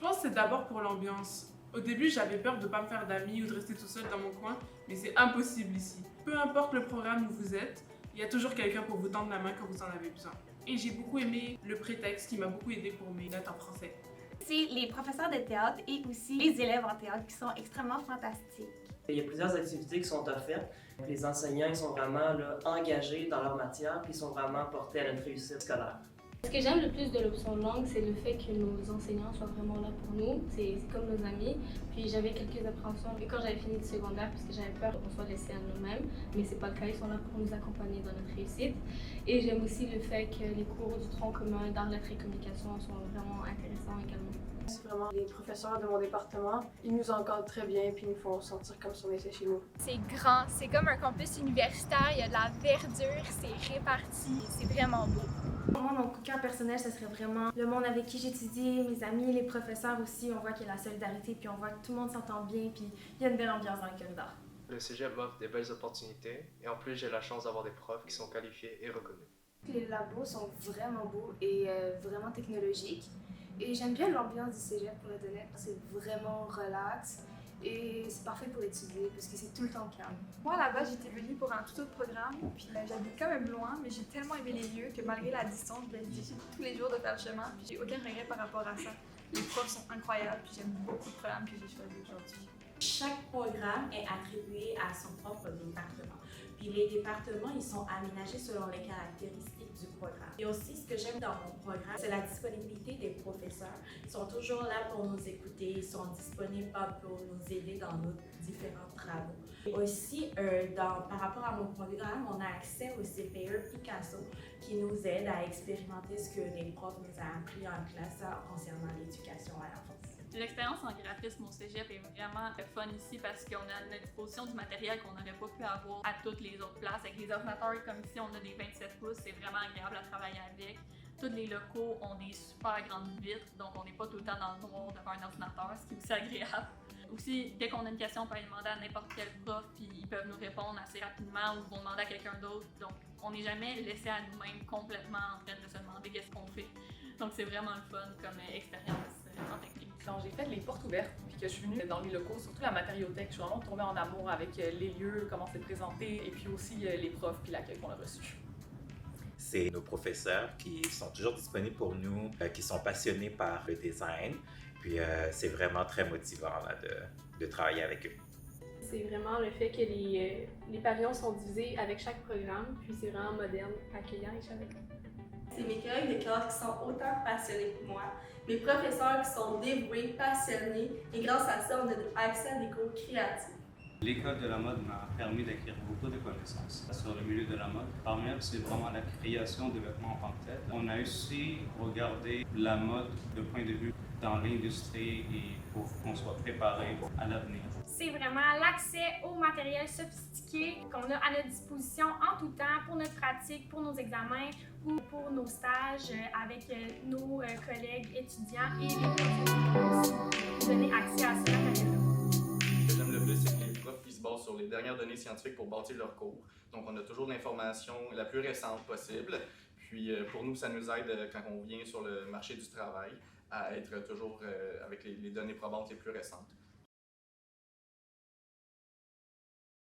Je pense que c'est d'abord pour l'ambiance. Au début, j'avais peur de ne pas me faire d'amis ou de rester tout seul dans mon coin, mais c'est impossible ici. Peu importe le programme où vous êtes, il y a toujours quelqu'un pour vous tendre la main quand vous en avez besoin. Et j'ai beaucoup aimé le prétexte qui m'a beaucoup aidé pour mes notes en français. C'est les professeurs de théâtre et aussi les élèves en théâtre qui sont extrêmement fantastiques. Il y a plusieurs activités qui sont offertes. Les enseignants ils sont vraiment là, engagés dans leur matière puis ils sont vraiment portés à notre réussite scolaire. Ce que j'aime le plus de l'option langue, c'est le fait que nos enseignants soient vraiment là pour nous. C'est comme nos amis. Puis j'avais quelques appréhensions quand j'avais fini du secondaire parce que j'avais peur qu'on soit laissés à nous-mêmes. Mais c'est pas le cas, ils sont là pour nous accompagner dans notre réussite. Et j'aime aussi le fait que les cours du tronc commun d'art, lettres et communication sont vraiment intéressants également. C'est vraiment les professeurs de mon département. Ils nous encadrent très bien puis ils nous font sentir comme si on était chez nous. C'est grand, c'est comme un campus universitaire, il y a de la verdure, c'est réparti, c'est vraiment beau. Moi, mon coup de cœur personnel, ce serait vraiment le monde avec qui j'étudie, mes amis, les professeurs aussi. On voit qu'il y a la solidarité, puis on voit que tout le monde s'entend bien, puis il y a une belle ambiance dans le corridor. Le cégep m'offre des belles opportunités et en plus j'ai la chance d'avoir des profs qui sont qualifiés et reconnus. Les labos sont vraiment beaux et vraiment technologiques. Et j'aime bien l'ambiance du cégep pour être honnête. C'est vraiment relax et c'est parfait pour étudier parce que c'est tout le temps calme. Moi, là-bas, j'étais venue pour un tout autre programme, puis j'habite quand même loin, mais j'ai tellement aimé les lieux que malgré la distance, je viens ici tous les jours de faire le chemin, puis j'ai aucun regret par rapport à ça. Les profs sont incroyables, puis j'aime beaucoup le programme que j'ai choisi aujourd'hui. Chaque programme est attribué à son propre département. Puis les départements, ils sont aménagés selon les caractéristiques du programme. Et aussi, ce que j'aime dans mon programme, c'est la disponibilité des professeurs. Ils sont toujours là pour nous écouter, ils sont disponibles pour nous aider dans nos différents travaux. Et aussi, par rapport à mon programme, on a accès au CPE Picasso qui nous aide à expérimenter ce que les profs nous ont appris en classe concernant l'éducation à l'enfance. L'expérience en graphisme au cégep est vraiment fun ici parce qu'on a à notre disposition du matériel qu'on n'aurait pas pu avoir à toutes les autres places. Avec les ordinateurs comme ici, on a des 27 pouces, c'est vraiment agréable à travailler avec. Tous les locaux ont des super grandes vitres, donc on n'est pas tout le temps dans le noir devant un ordinateur, ce qui est aussi agréable. Aussi, dès qu'on a une question, on peut aller demander à n'importe quel prof, puis ils peuvent nous répondre assez rapidement ou vont demander à quelqu'un d'autre. Donc, on n'est jamais laissé à nous-mêmes complètement en train de se demander qu'est-ce qu'on fait. Donc, c'est vraiment le fun comme expérience en technique. Quand j'ai fait les portes ouvertes, puis que je suis venue dans les locaux, surtout la matériothèque, je suis vraiment tombée en amour avec les lieux, comment c'est présenté, et puis aussi les profs, puis l'accueil qu'on a reçu. C'est nos professeurs qui sont toujours disponibles pour nous, qui sont passionnés par le design. Puis c'est vraiment très motivant là, de travailler avec eux. C'est vraiment le fait que les pavillons sont divisés avec chaque programme, puis c'est vraiment moderne, accueillant et chaleureux. C'est mes collègues de classe qui sont autant passionnés que moi, mes professeurs qui sont dévoués, passionnés, et grâce à ça, on a accès à des cours créatifs. L'école de la mode m'a permis d'acquérir beaucoup de connaissances sur le milieu de la mode. Parmi elles, c'est vraiment la création de vêtements en tant que tel. On a aussi regardé la mode de point de vue dans l'industrie et pour qu'on soit préparé à l'avenir. C'est vraiment l'accès au matériel sophistiqué qu'on a à notre disposition en tout temps pour notre pratique, pour nos examens ou pour nos stages avec nos collègues étudiants et les professeurs qui donner accès à ce matériel-là. Ce que j'aime le plus, c'est que les profs se basent sur les dernières données scientifiques pour bâtir leurs cours. Donc, on a toujours l'information la plus récente possible. Puis, pour nous, ça nous aide quand on vient sur le marché du travail à être toujours avec les données probantes les plus récentes.